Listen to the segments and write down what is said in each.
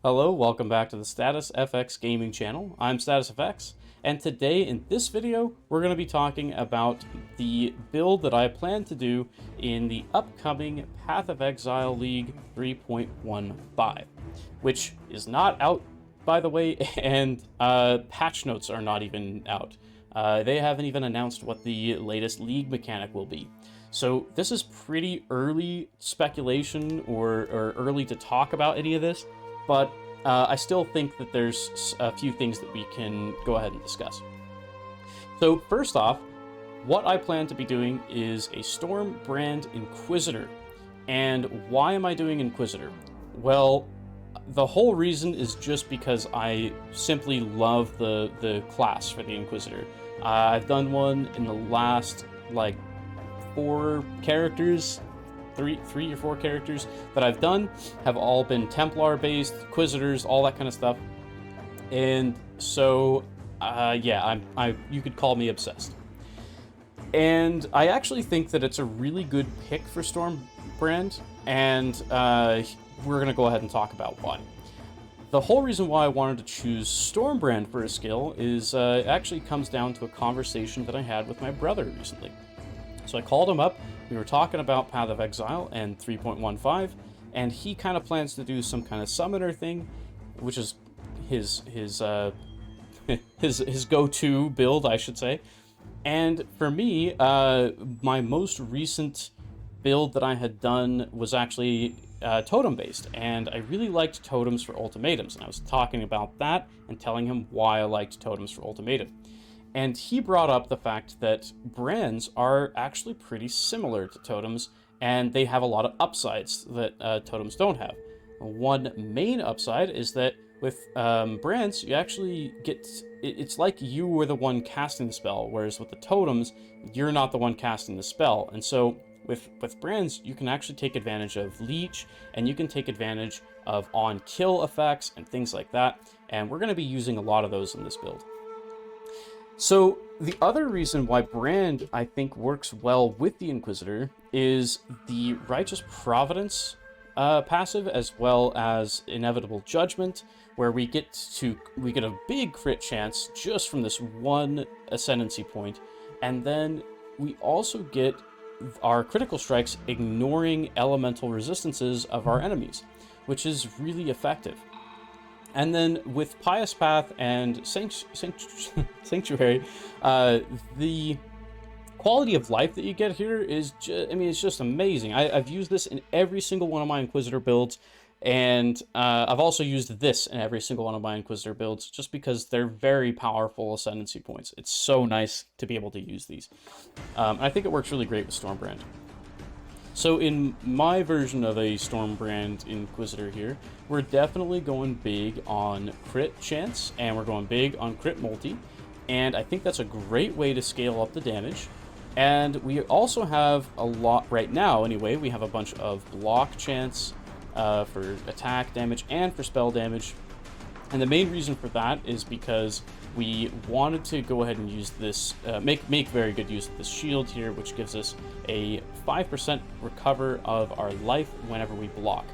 Hello, welcome back to the Status FX Gaming channel. I'm Status FX, and today in this video, we're going to be talking about the build that I plan to do in the upcoming Path of Exile League 3.15, which is not out, by the way, and patch notes are not even out. They haven't even announced what the latest league mechanic will be. So this is pretty early speculation or early to talk about any of this. But I still think that there's a few things that we can go ahead and discuss. So first off, what I plan to be doing is a Storm Brand Inquisitor. And why am I doing Inquisitor? Well, the whole reason is just because I simply love the class for the Inquisitor. I've done one in the last, like, 4 characters. Three or four characters that I've done have all been Templar based, Inquisitors, all that kind of stuff. And so, yeah, you could call me obsessed. And I actually think that it's a really good pick for Stormbrand, and we're going to go ahead and talk about why. The whole reason why I wanted to choose Stormbrand for a skill is it actually comes down to a conversation that I had with my brother recently. So I called him up. We were talking about Path of Exile and 3.15, and he kind of plans to do some kind of summoner thing, which is his go-to build, I should say. And for me, my most recent build that I had done was actually totem-based, and I really liked totems for ultimatums, and I was talking about that and telling him why I liked totems for ultimatum. And he brought up the fact that brands are actually pretty similar to totems, and they have a lot of upsides that totems don't have. One main upside is that with brands, you actually get... It's like you were the one casting the spell, whereas with the totems, you're not the one casting the spell. And so with brands, you can actually take advantage of leech, and you can take advantage of on-kill effects and things like that. And we're going to be using a lot of those in this build. So the other reason why Brand, I think, works well with the Inquisitor is the Righteous Providence passive, as well as Inevitable Judgment, where we get a big crit chance just from this one ascendancy point, and then we also get our critical strikes ignoring elemental resistances of our enemies, which is really effective. And then with Pious Path and Sanctuary, the quality of life that you get here is it's just amazing. I've used this in every single one of my Inquisitor builds, and I've also used this in every single one of my Inquisitor builds, just because they're very powerful ascendancy points. It's so nice to be able to use these. And I think it works really great with Stormbrand. So in my version of a Stormbrand Inquisitor here, we're definitely going big on crit chance, and we're going big on crit multi, and I think that's a great way to scale up the damage. And we also have a lot, right now anyway, we have a bunch of block chance for attack damage and for spell damage. And the main reason for that is because we wanted to go ahead and use this, make very good use of this shield here, which gives us a 5% recover of our life whenever we block.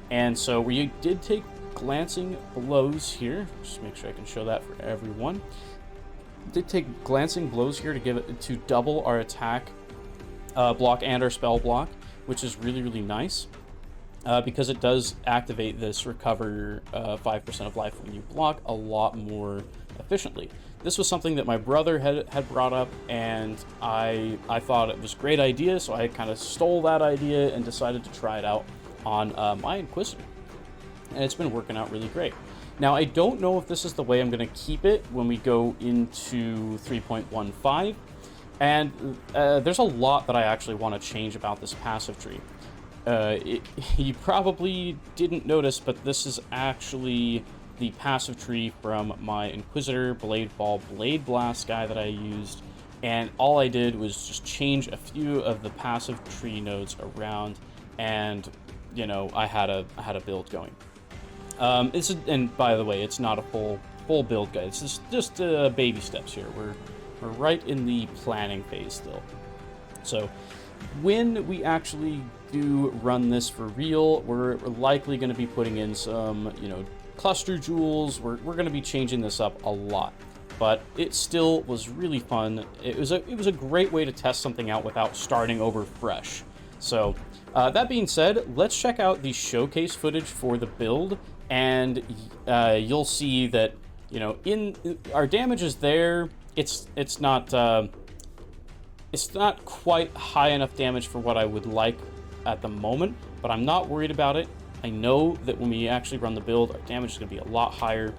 And so we did take glancing blows here. Just make sure I can show that for everyone. Did take glancing blows here to double our attack block and our spell block, which is really, really nice. Because it does activate this recover 5% of life when you block a lot more efficiently. This was something that my brother had brought up, and I thought it was a great idea, so I kind of stole that idea and decided to try it out on my Inquisitor. And it's been working out really great. Now, I don't know if this is the way I'm going to keep it when we go into 3.15, and there's a lot that I actually want to change about this passive tree. You probably didn't notice, but this is actually the passive tree from my Inquisitor Blade Ball Blade Blast guy that I used, and all I did was just change a few of the passive tree nodes around, and you know, I had a build going. And by the way, it's not a full build guide. It's just baby steps here. We're right in the planning phase still. So when we actually do run this for real, we're likely going to be putting in some, cluster jewels. We're going to be changing this up a lot, but it still was really fun. It was a great way to test something out without starting over fresh. So that being said, let's check out the showcase footage for the build, and you'll see that, you know, in our damage is there. It's not quite high enough damage for what I would like at the moment, but I'm not worried about it. I know that when we actually run the build, our damage is going to be a lot higher,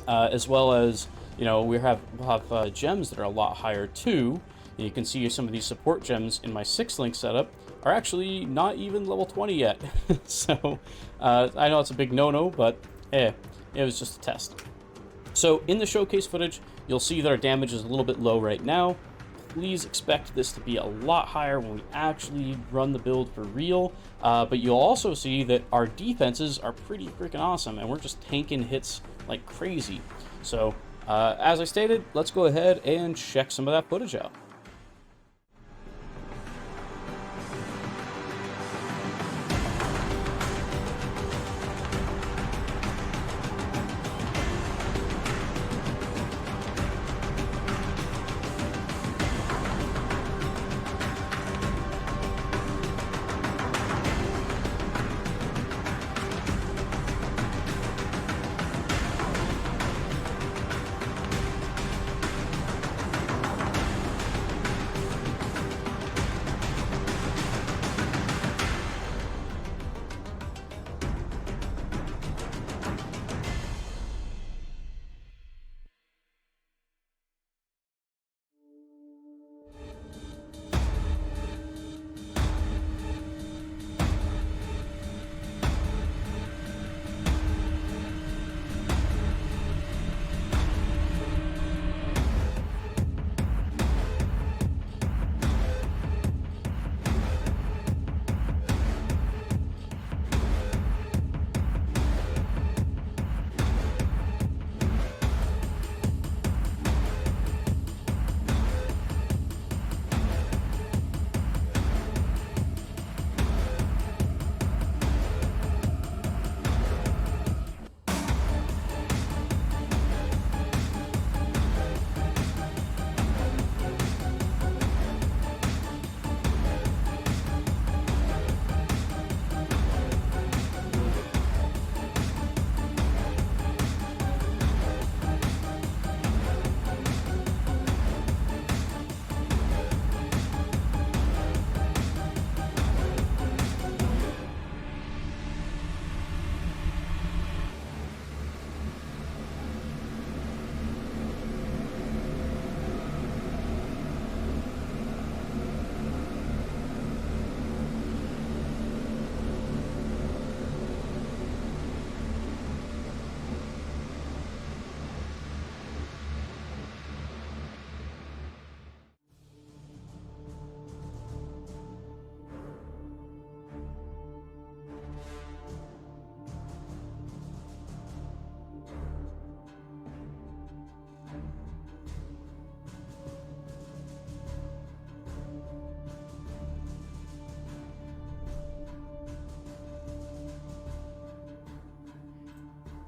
as well as, you know, we'll have gems that are a lot higher too. And you can see some of these support gems in my 6-link setup are actually not even level 20 yet. So I know it's a big no-no, but it was just a test. So in the showcase footage, you'll see that our damage is a little bit low right now. Please expect this to be a lot higher when we actually run the build for real. But you'll also see that our defenses are pretty freaking awesome, and we're just tanking hits like crazy. So as I stated, let's go ahead and check some of that footage out.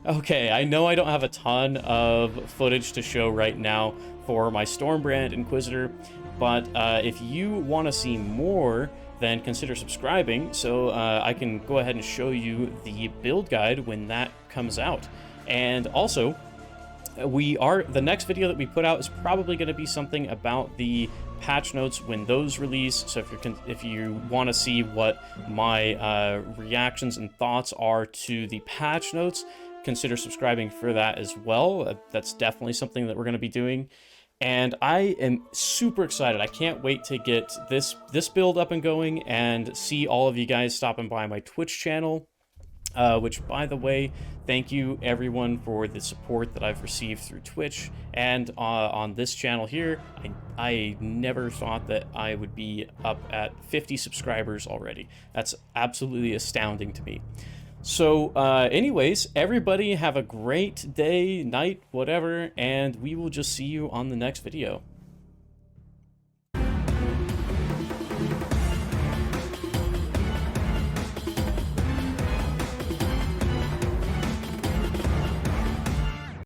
Okay, I know I don't have a ton of footage to show right now for my Stormbrand Inquisitor, but if you want to see more, then consider subscribing so I can go ahead and show you the build guide when that comes out. And also, the next video that we put out is probably going to be something about the patch notes when those release. So if you want to see what my reactions and thoughts are to the patch notes, consider subscribing for that as well. That's definitely something that we're going to be doing. And I am super excited. I can't wait to get this build up and going and see all of you guys stopping by my Twitch channel. Which, by the way, thank you everyone for the support that I've received through Twitch and on this channel here. I never thought that I would be up at 50 subscribers already. That's absolutely astounding to me. So anyways, everybody have a great day, night, whatever, and we will just see you on the next video.